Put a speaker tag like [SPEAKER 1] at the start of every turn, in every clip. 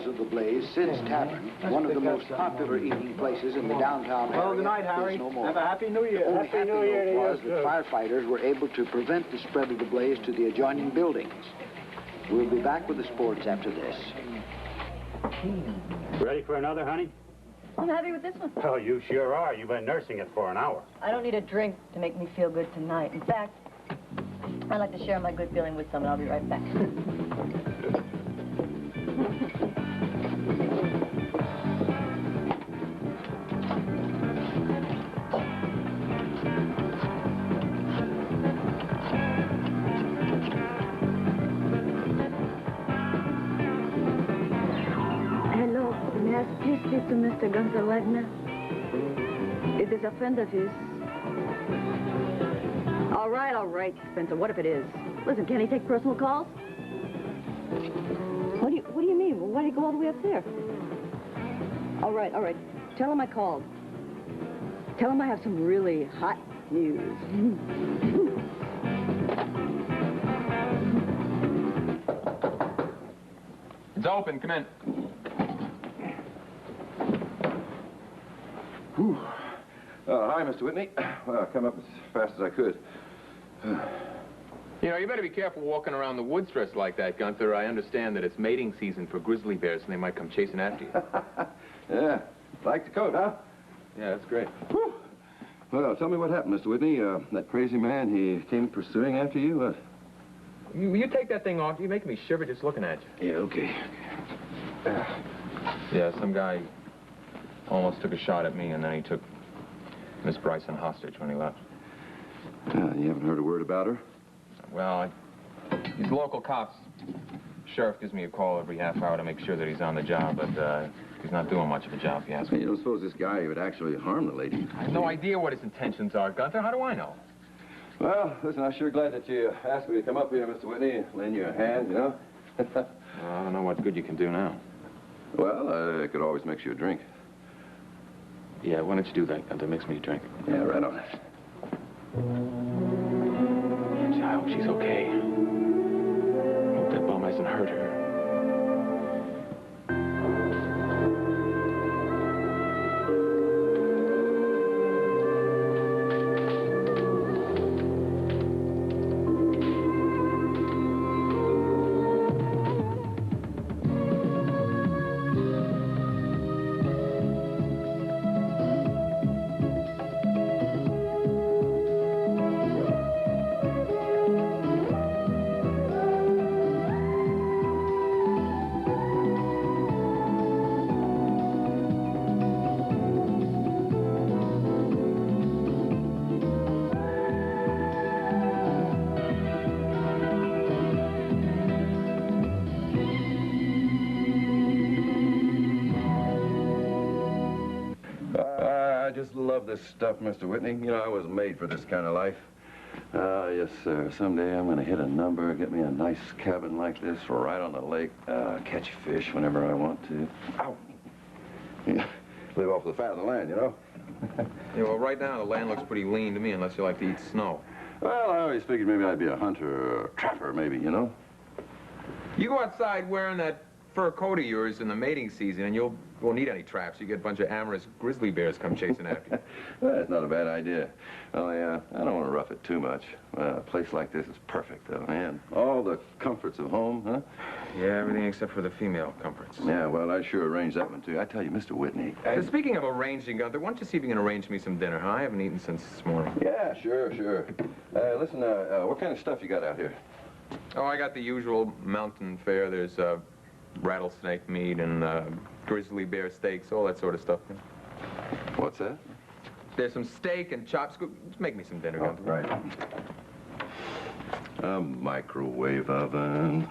[SPEAKER 1] of the blaze, Sid's Tavern, one of the most popular eating places in the downtown area,
[SPEAKER 2] good night, Harry.
[SPEAKER 1] is no more.
[SPEAKER 2] Have a Happy New Year.
[SPEAKER 1] The only
[SPEAKER 2] Happy New Year to you,
[SPEAKER 1] was that firefighters were able to prevent the spread of the blaze to the adjoining buildings. We'll be back with the sports after this.
[SPEAKER 3] Ready for another, honey?
[SPEAKER 4] I'm happy with this one.
[SPEAKER 3] Oh, you sure are. You've been nursing it for an hour.
[SPEAKER 4] I don't need a drink to make me feel good tonight. In fact, I'd like to share my good feeling with someone. I'll be right back.
[SPEAKER 5] Hello, may I please speak to Mr. Gunter Wagner? It is a friend of his. All right, Spencer, what if it is? Listen, can he take personal calls? What do you mean? Why do you go all the way up there? All right. Tell him I called. Tell him I have some really hot news.
[SPEAKER 6] It's open. Come in.
[SPEAKER 7] Whew. Hi, Mr. Whitney. Well, I come up as fast as I could.
[SPEAKER 6] You know, you better be careful walking around the woods dressed like that, Gunter. I understand that it's mating season for grizzly bears, and they might come chasing after you.
[SPEAKER 7] Yeah. Like the coat, huh?
[SPEAKER 6] Yeah, that's great.
[SPEAKER 7] Whew. Well, tell me what happened, Mr. Whitney. That crazy man, he came pursuing after you?
[SPEAKER 6] You take that thing off. You're making me shiver just looking at you.
[SPEAKER 7] Yeah, okay.
[SPEAKER 6] Yeah, some guy almost took a shot at me, and then he took Miss Bryson hostage when he left.
[SPEAKER 7] You haven't heard a word about her?
[SPEAKER 6] Well, these local cops. Sheriff gives me a call every half hour to make sure that he's on the job, but he's not doing much of a job, if you ask me.
[SPEAKER 7] You don't suppose this guy would actually harm the lady?
[SPEAKER 6] I have no idea what his intentions are, Gunter. How do I know?
[SPEAKER 7] Well, listen, I'm sure glad that you asked me to come up here, Mr. Whitney, and lend you a hand, you know?
[SPEAKER 6] I don't know what good you can do now.
[SPEAKER 7] Well, it could always mix you a drink.
[SPEAKER 6] Yeah, why don't you do that, Gunter? Mix me a drink.
[SPEAKER 7] Yeah, right on it.
[SPEAKER 6] I hope she's okay. I hope that bum hasn't hurt her.
[SPEAKER 7] This stuff, Mr. Whitney. You know, I was made for this kind of life. Yes, sir. Someday I'm going to hit a number, get me a nice cabin like this right on the lake, catch fish whenever I want to. Ow! Yeah, live off the fat of the land, you know?
[SPEAKER 6] Yeah, well, right now the land looks pretty lean to me, unless you like to eat snow.
[SPEAKER 7] Well, I always figured maybe I'd be a hunter or a trapper, maybe, you know?
[SPEAKER 6] You go outside wearing that fur coat of yours in the mating season, and you won't need any traps. You get a bunch of amorous grizzly bears come chasing after you.
[SPEAKER 7] Well, that's not a bad idea. Only, I don't want to rough it too much. A place like this is perfect, though, man. All the comforts of home, huh?
[SPEAKER 6] Yeah, everything except for the female comforts.
[SPEAKER 7] Yeah, well, I'd sure arrange that one, too. I tell you, Mr. Whitney.
[SPEAKER 6] So speaking of arranging, Gunter, why don't you see if you can arrange me some dinner, huh? I haven't eaten since this morning.
[SPEAKER 7] Yeah, sure. Listen, what kind of stuff you got out here?
[SPEAKER 6] Oh, I got the usual mountain fare. There's rattlesnake meat and grizzly bear steaks, all that sort of stuff.
[SPEAKER 7] What's that?
[SPEAKER 6] There's some steak and chops. Just make me some dinner, Gunter.
[SPEAKER 7] Right. A microwave oven.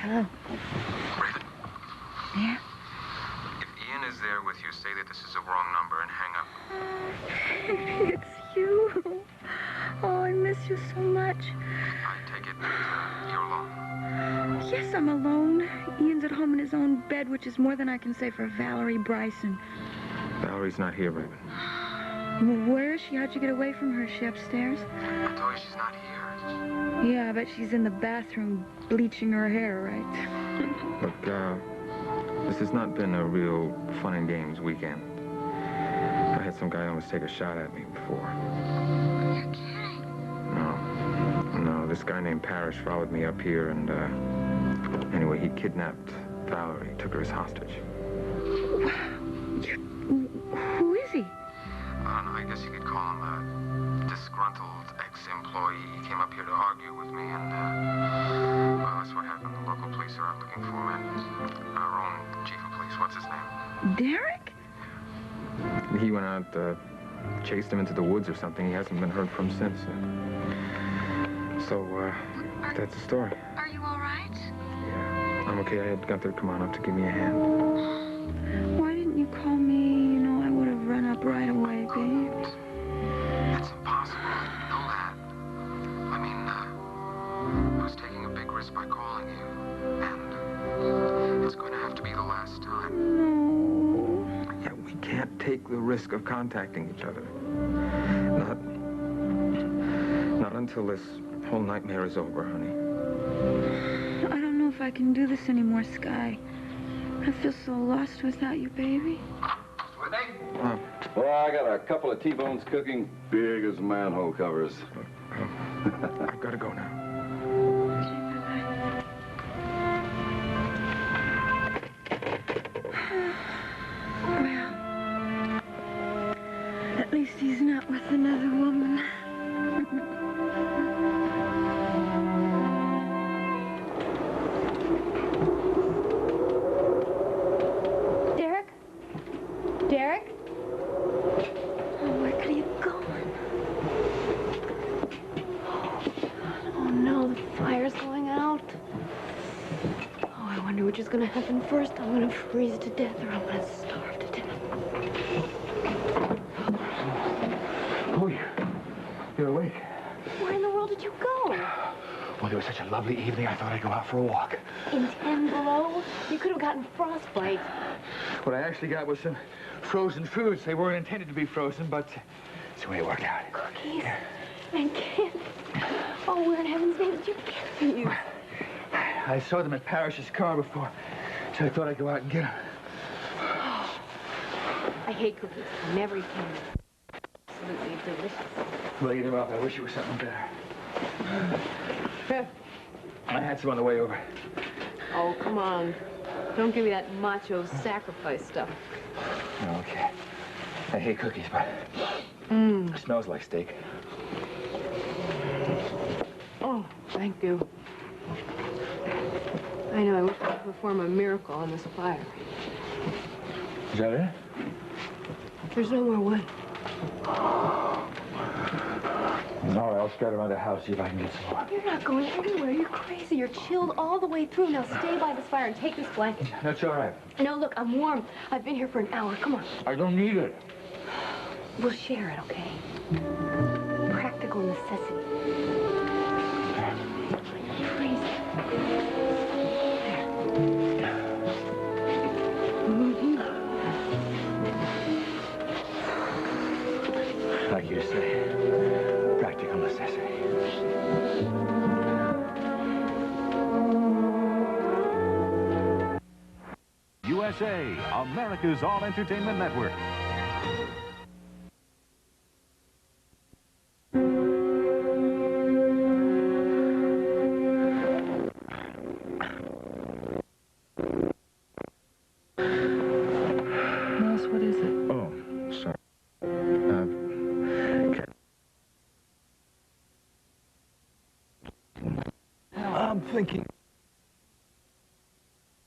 [SPEAKER 5] Hello.
[SPEAKER 8] Raven.
[SPEAKER 5] Yeah?
[SPEAKER 8] If Ian is there with you, say that this is a wrong number and hang up.
[SPEAKER 5] It's you. Oh, I miss
[SPEAKER 2] you so much.
[SPEAKER 8] I take it you're alone.
[SPEAKER 2] Yes, I'm alone. Ian's at home in his own bed, which is more than I can say for Valerie, Bryson.
[SPEAKER 6] Valerie's not here, Raven.
[SPEAKER 2] Where is she? How'd you get away from her? Is she upstairs?
[SPEAKER 8] I told you she's not here.
[SPEAKER 2] Yeah, I bet she's in the bathroom bleaching her hair, right?
[SPEAKER 6] Look, this has not been a real fun and games weekend. I had some guy almost take a shot at me before.
[SPEAKER 2] You're kidding.
[SPEAKER 6] No, this guy named Parrish followed me up here and, anyway, he kidnapped Valerie, took her as hostage.
[SPEAKER 2] Who is he?
[SPEAKER 8] I don't know, I guess you could call him a disgruntled ex-employee. He came up here to argue with me and, well, that's what happened. The local police are out looking for him and our own chief of police. What's his name?
[SPEAKER 2] Derek?
[SPEAKER 6] He went out, chased him into the woods or something. He hasn't been heard from since. That's the story.
[SPEAKER 2] Are you all right?
[SPEAKER 6] Yeah, I'm okay. I had Gunter come on up to give me a hand.
[SPEAKER 2] Why didn't you call me? You know, I would have run up right away, babe.
[SPEAKER 8] It's impossible. You know that. I mean, I was taking a big risk by calling you, and it's going to have to be the last time.
[SPEAKER 2] No.
[SPEAKER 6] Yeah, we can't take the risk of contacting each other. Not until this whole nightmare is over, honey.
[SPEAKER 2] I don't know if I can do this anymore, Sky. I feel so lost without you, baby.
[SPEAKER 7] Well, I got a couple of T-bones cooking, big as manhole covers.
[SPEAKER 6] I've got to go now.
[SPEAKER 2] Well, at least he's not with another woman.
[SPEAKER 4] Derek? Derek?
[SPEAKER 2] Oh, where could he have gone?
[SPEAKER 5] Oh, no, the fire's going out. Oh, I wonder which is going to happen first. I'm going to freeze to death or I'm going to starve to death.
[SPEAKER 9] Oh, you're awake.
[SPEAKER 5] Where in the world did you go?
[SPEAKER 9] Well, it was such a lovely evening, I thought I'd go out for a walk.
[SPEAKER 5] In 10 below? You could have gotten frostbite.
[SPEAKER 9] What I actually got was some frozen foods. They weren't intended to be frozen, but it's the way it worked out.
[SPEAKER 5] Cookies and candy. Oh, where in heaven's name did you get these?
[SPEAKER 9] I saw them at Parrish's car before, so I thought I'd go out and get them.
[SPEAKER 5] I hate cookies. I never eat candy. Absolutely delicious.
[SPEAKER 9] Well, eat them up. I wish it was something better. I had some on the way over.
[SPEAKER 5] Oh, come on. Don't give me that macho sacrifice stuff.
[SPEAKER 9] Okay. I hate cookies, but it smells like steak.
[SPEAKER 5] Oh, thank you. I know, I wish I could perform a miracle on this fire.
[SPEAKER 9] Is that it?
[SPEAKER 5] There's no more wood.
[SPEAKER 9] All right, I'll start around the house, see if I can get some more.
[SPEAKER 5] You're not going anywhere. You're crazy. You're chilled all the way through. Now stay by this fire and take this blanket.
[SPEAKER 9] That's all right.
[SPEAKER 5] No, look, I'm warm. I've been here for an hour. Come on.
[SPEAKER 9] I don't need it.
[SPEAKER 5] We'll share it, okay? Practical necessity. You're freezing.
[SPEAKER 9] Like you say, practical necessity.
[SPEAKER 10] USA, America's all-entertainment network.
[SPEAKER 6] Moss, what is it? Oh, sorry. I'm thinking.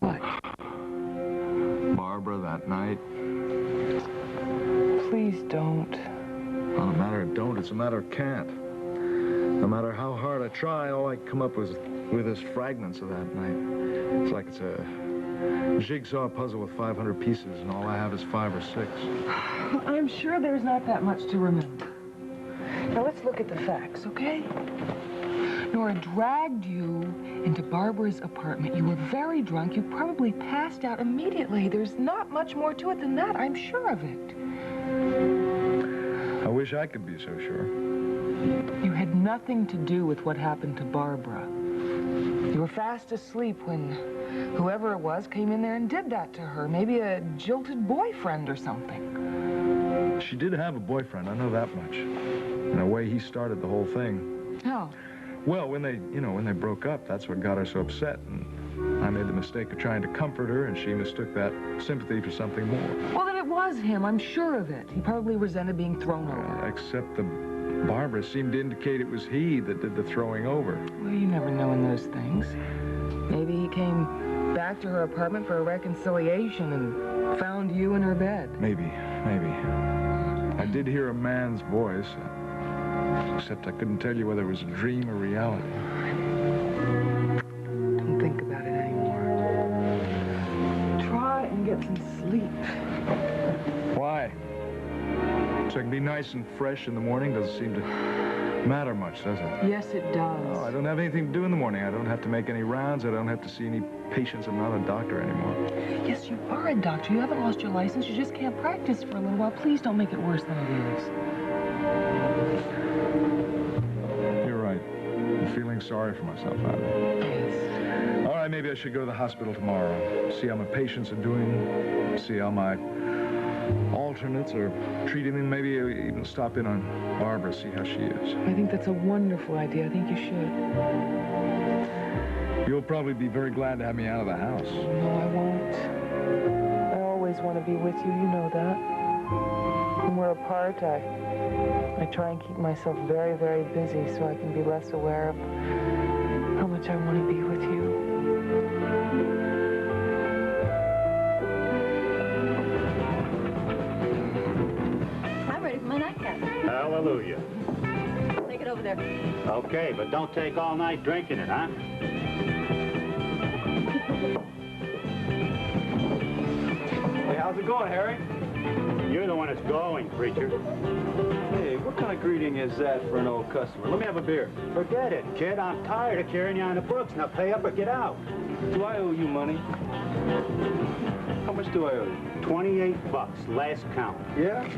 [SPEAKER 6] What?
[SPEAKER 11] Barbara that night.
[SPEAKER 6] Please don't.
[SPEAKER 11] Not a matter of don't, it's a matter of can't. No matter how hard I try, all I come up with is fragments of that night. It's like it's a jigsaw puzzle with 500 pieces, and all I have is 5 or 6.
[SPEAKER 12] I'm sure there's not that much to remember. Now, let's let's look at the facts, okay? Nora dragged you into Barbara's apartment. You were very drunk. You probably passed out immediately. There's not much more to it than that. I'm sure of it.
[SPEAKER 11] I wish I could be so sure.
[SPEAKER 12] You had nothing to do with what happened to Barbara. You were fast asleep when whoever it was came in there and did that to her. Maybe a jilted boyfriend or something.
[SPEAKER 11] She did have a boyfriend, I know that much. In a way, he started the whole thing.
[SPEAKER 12] How?
[SPEAKER 11] Well, when they broke up, that's what got her so upset. And I made the mistake of trying to comfort her, and she mistook that sympathy for something more.
[SPEAKER 12] Well, then it was him. I'm sure of it. He probably resented being thrown over.
[SPEAKER 11] Except Barbara seemed to indicate it was he that did the throwing over.
[SPEAKER 12] Well, you never know in those things. Maybe he came back to her apartment for a reconciliation and found you in her bed.
[SPEAKER 11] Maybe. I did hear a man's voice, except I couldn't tell you whether it was a dream or reality.
[SPEAKER 12] Don't think about it anymore. Try and get some sleep.
[SPEAKER 11] Why? So I can be nice and fresh in the morning? Doesn't seem to matter much, does it?
[SPEAKER 12] Yes, it does.
[SPEAKER 11] Oh, I don't have anything to do in the morning. I don't have to make any rounds. I don't have to see any patients. I'm not a doctor anymore.
[SPEAKER 12] Yes, you are a doctor. You haven't lost your license. You just can't practice for a little while. Please don't make it worse than it is.
[SPEAKER 11] You're right. I'm feeling sorry for myself, Valerie.
[SPEAKER 12] Yes.
[SPEAKER 11] All right, maybe I should go to the hospital tomorrow. See how my patients are doing. See how my alternates are treating them. Maybe even stop in on Barbara, see how she is.
[SPEAKER 12] I think that's a wonderful idea. I think you should.
[SPEAKER 11] You'll probably be very glad to have me out of the house.
[SPEAKER 12] No, I won't. I always want to be with you. You know that. When we're apart, I try and keep myself very, very busy so I can be less aware of how much I want to be with you.
[SPEAKER 4] My nightcap.
[SPEAKER 3] Hallelujah.
[SPEAKER 4] Take it over there.
[SPEAKER 3] Okay, but don't take all night drinking it, huh?
[SPEAKER 13] Hey, how's it going, Harry?
[SPEAKER 3] You're the one that's going, preacher.
[SPEAKER 13] Hey, what kind of greeting is that for an old customer? Let me have a beer.
[SPEAKER 3] Forget it, kid. I'm tired of carrying you on the books. Now pay up or get out.
[SPEAKER 13] Do I owe you money? How much do I owe you?
[SPEAKER 3] $28, last count.
[SPEAKER 13] Yeah?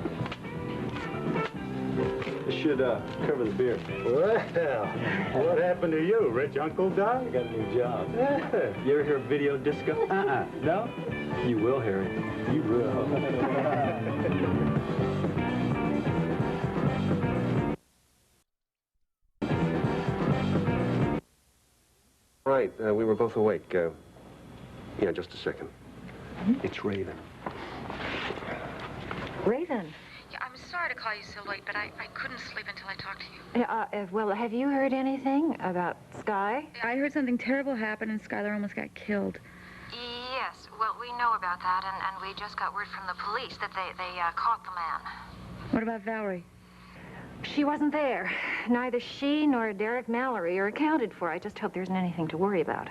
[SPEAKER 13] This should cover the beer.
[SPEAKER 3] Well, what happened to you, rich Uncle Doug?
[SPEAKER 13] I got a new job.
[SPEAKER 3] Yeah.
[SPEAKER 13] You ever hear of video disco? No? You will, Harry. You will.
[SPEAKER 14] Right, we were both awake. Yeah, just a second. It's Raven.
[SPEAKER 15] Raven?
[SPEAKER 16] Yeah, I'm sorry to call you so late, but I couldn't sleep until I talked to you.
[SPEAKER 15] Well, have you heard anything about Sky?
[SPEAKER 2] I heard something terrible happen and Skylar almost got killed.
[SPEAKER 16] Yes, well, we know about that, and we just got word from the police that they caught the man.
[SPEAKER 2] What about Valerie?
[SPEAKER 15] She wasn't there. Neither she nor Derek Mallory are accounted for. I just hope there isn't anything to worry about.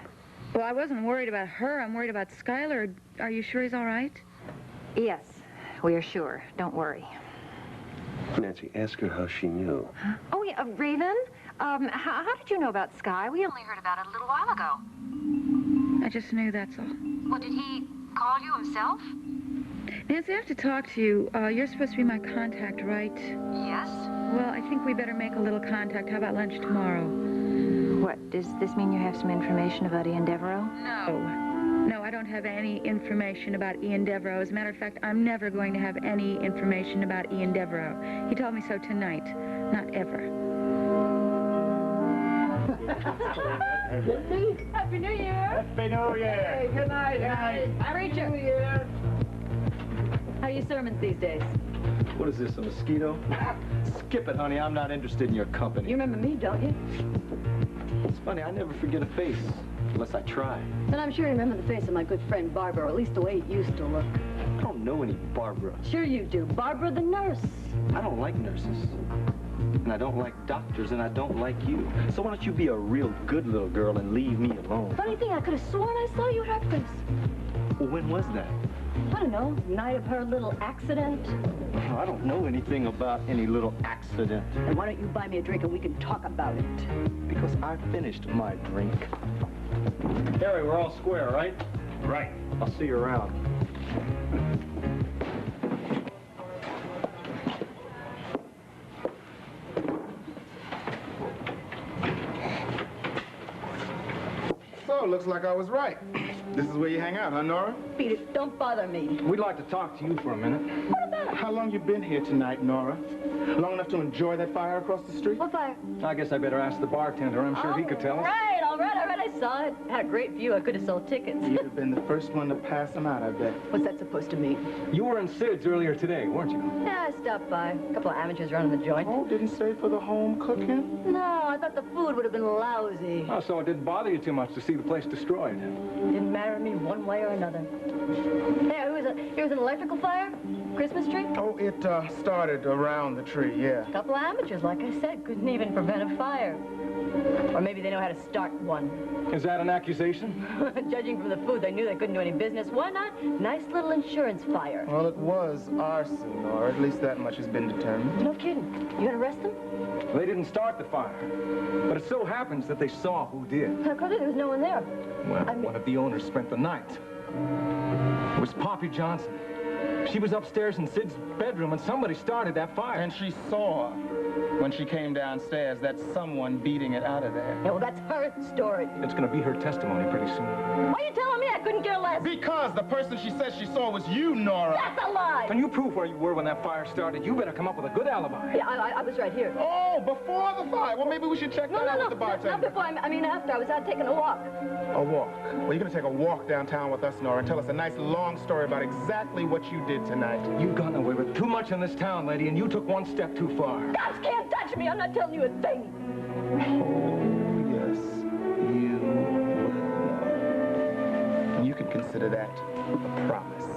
[SPEAKER 2] Well, I wasn't worried about her. I'm worried about Skylar. Are you sure he's all right?
[SPEAKER 15] Yes, we are sure. Don't worry.
[SPEAKER 14] Nancy, ask her how she knew.
[SPEAKER 15] Huh? Oh, yeah, Raven? How did you know about Sky?
[SPEAKER 16] We only heard about it a little while ago.
[SPEAKER 2] I just knew, that's all.
[SPEAKER 16] Well, did he call you himself?
[SPEAKER 2] Nancy, I have to talk to you. You're supposed to be my contact, right?
[SPEAKER 16] Yes.
[SPEAKER 2] Well, I think we better make a little contact. How about lunch tomorrow?
[SPEAKER 15] What, does this mean you have some information about Ian Devereaux?
[SPEAKER 2] No, I don't have any information about Ian Devereaux. As a matter of fact, I'm never going to have any information about Ian Devereaux. He told me so tonight, not ever.
[SPEAKER 12] Happy New Year!
[SPEAKER 3] Happy New Year!
[SPEAKER 12] Hey, good night.
[SPEAKER 4] Good night.
[SPEAKER 12] Happy New Year!
[SPEAKER 4] How are your sermons these days?
[SPEAKER 13] What is this, a mosquito? Skip it, honey. I'm not interested in your company.
[SPEAKER 4] You remember me, don't you?
[SPEAKER 13] It's funny, I never forget a face, unless I try.
[SPEAKER 4] Then I'm sure you remember the face of my good friend Barbara, or at least the way it used to look.
[SPEAKER 13] I don't know any Barbara.
[SPEAKER 4] Sure you do. Barbara the nurse.
[SPEAKER 13] I don't like nurses. And I don't like doctors, and I don't like you. So why don't you be a real good little girl and leave me alone?
[SPEAKER 4] Funny thing, I could have sworn I saw you at breakfast.
[SPEAKER 13] Well, when was that?
[SPEAKER 4] I don't know, night of her little accident.
[SPEAKER 13] Oh, I don't know anything about any little accident.
[SPEAKER 4] And why don't you buy me a drink and we can talk about it?
[SPEAKER 13] Because I finished my drink. Harry, we're all square, right? Right. I'll see you around.
[SPEAKER 17] So, looks like I was right. This is where you hang out, huh, Nora?
[SPEAKER 4] Beat it, don't bother me.
[SPEAKER 13] We'd like to talk to you for a minute.
[SPEAKER 4] What about it?
[SPEAKER 17] How long you been here tonight, Nora? Long enough to enjoy that fire across the street?
[SPEAKER 4] What fire?
[SPEAKER 13] I guess I better ask the bartender. I'm sure he could tell us.
[SPEAKER 4] All right, I saw it. Had a great view. I could have sold tickets.
[SPEAKER 17] You'd have been the first one to pass them out, I bet.
[SPEAKER 4] What's that supposed to mean?
[SPEAKER 13] You were in Sid's earlier today, weren't you?
[SPEAKER 4] Yeah, I stopped by. A couple of amateurs running the joint.
[SPEAKER 17] Oh, didn't stay for the home cooking?
[SPEAKER 4] No, I thought the food would have been lousy.
[SPEAKER 13] Oh, so it didn't bother you too much to see the place destroyed?
[SPEAKER 4] Didn't matter to me one way or another. Hey, here was an electrical fire? Christmas tree?
[SPEAKER 17] Oh, it started around the tree, yeah.
[SPEAKER 4] A couple of amateurs, like I said, couldn't even prevent a fire. Or maybe they know how to start one.
[SPEAKER 13] Is that an accusation?
[SPEAKER 4] Judging from the food, they knew they couldn't do any business. Why not? Nice little insurance fire.
[SPEAKER 17] Well, it was arson, or at least that much has been determined.
[SPEAKER 4] No kidding. You gonna arrest them?
[SPEAKER 13] They didn't start the fire. But it so happens that they saw who did.
[SPEAKER 4] How could it? There was no one there.
[SPEAKER 13] Well, one of the owners spent the night. It was Poppy Johnson. She was upstairs in Sid's bedroom, and somebody started that fire.
[SPEAKER 17] And she saw, when she came downstairs, that someone beating it out of there.
[SPEAKER 4] Yeah, well, that's her story.
[SPEAKER 13] It's going to be her testimony pretty soon.
[SPEAKER 4] Why are you telling me? I couldn't care less.
[SPEAKER 17] Because the person she says she saw was you, Nora.
[SPEAKER 4] That's a lie.
[SPEAKER 13] Can you prove where you were when that fire started? You better come up with a good alibi.
[SPEAKER 4] Yeah, I was right here.
[SPEAKER 17] Oh, before the fire. Well, maybe we should check that out with the bartender.
[SPEAKER 4] Not before. I mean, after. I was out taking a walk.
[SPEAKER 17] A walk? Well, you're going to take a walk downtown with us, Nora, and tell us a nice long story about exactly what you did tonight.
[SPEAKER 13] You've gotten away with too much in this town, lady, and you took one step too far.
[SPEAKER 4] Cops can't touch me. I'm not telling you a thing.
[SPEAKER 17] Oh, yes, you will. And you can consider that a promise.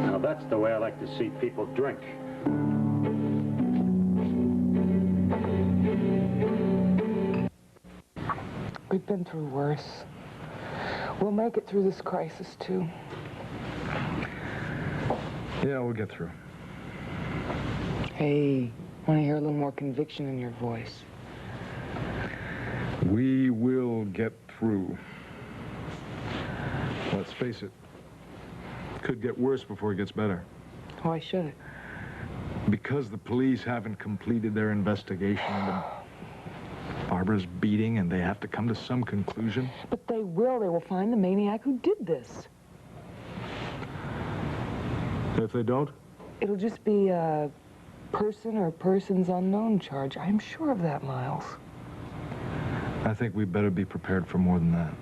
[SPEAKER 3] Now, that's the way I like to see people drink.
[SPEAKER 12] We've been through worse. We'll make it through this crisis, too.
[SPEAKER 11] Yeah, we'll get through.
[SPEAKER 12] Hey, want to hear a little more conviction in your voice?
[SPEAKER 11] We will get through. Let's face it. Could get worse before it gets better.
[SPEAKER 12] Why should it?
[SPEAKER 11] Because the police haven't completed their investigation into Barbara's beating, and they have to come to some conclusion.
[SPEAKER 12] But they will. They will find the maniac who did this.
[SPEAKER 11] If they don't?
[SPEAKER 12] It'll just be a person or persons unknown charge. I'm sure of that, Miles.
[SPEAKER 11] I think we better be prepared for more than that.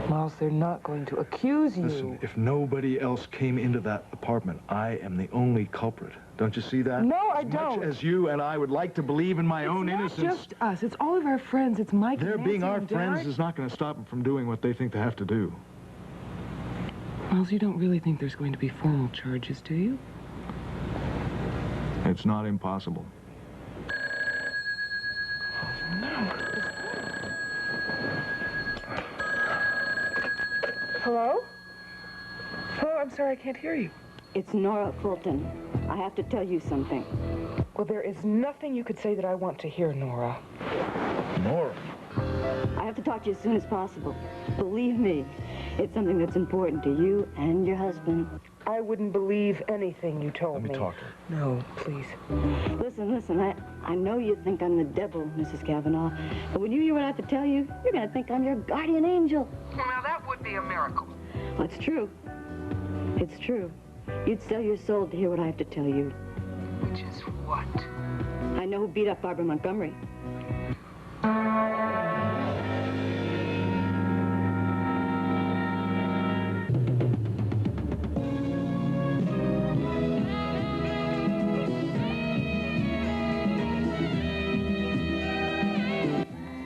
[SPEAKER 12] Miles, they're not going to accuse you.
[SPEAKER 11] Listen, if nobody else came into that apartment, I am the only culprit. Don't you see that?
[SPEAKER 12] No, I don't.
[SPEAKER 11] As much as you and I would like to believe in my own innocence.
[SPEAKER 12] It's not just us. It's all of our friends. It's Mike and
[SPEAKER 11] Their
[SPEAKER 12] Nancy
[SPEAKER 11] being our
[SPEAKER 12] and
[SPEAKER 11] friends
[SPEAKER 12] Derek.
[SPEAKER 11] is not going to stop them from doing what they think they have to do.
[SPEAKER 12] Miles, you don't really think there's going to be formal charges, do you?
[SPEAKER 11] It's not impossible.
[SPEAKER 12] Hello? Hello, I'm sorry, I can't hear you.
[SPEAKER 18] It's Nora Fulton. I have to tell you something.
[SPEAKER 12] Well, there is nothing you could say that I want to hear, Nora.
[SPEAKER 11] Nora?
[SPEAKER 18] I have to talk to you as soon as possible. Believe me, it's something that's important to you and your husband.
[SPEAKER 12] I wouldn't believe anything you told me.
[SPEAKER 11] Let me talk to her.
[SPEAKER 12] No, please.
[SPEAKER 18] Listen, I know you think I'm the devil, Mrs. Kavanaugh, but when you hear what I have to tell you, you're going to think I'm your guardian angel.
[SPEAKER 19] Well, now that would be a miracle.
[SPEAKER 18] Well, it's true. It's true. You'd sell your soul to hear what I have to tell you.
[SPEAKER 19] Which is what?
[SPEAKER 18] I know who beat up Barbara Montgomery.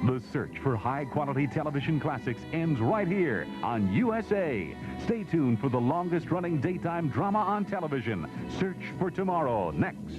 [SPEAKER 10] The search for high-quality television classics ends right here on USA. Stay tuned for the longest-running daytime drama on television. Search for Tomorrow, next.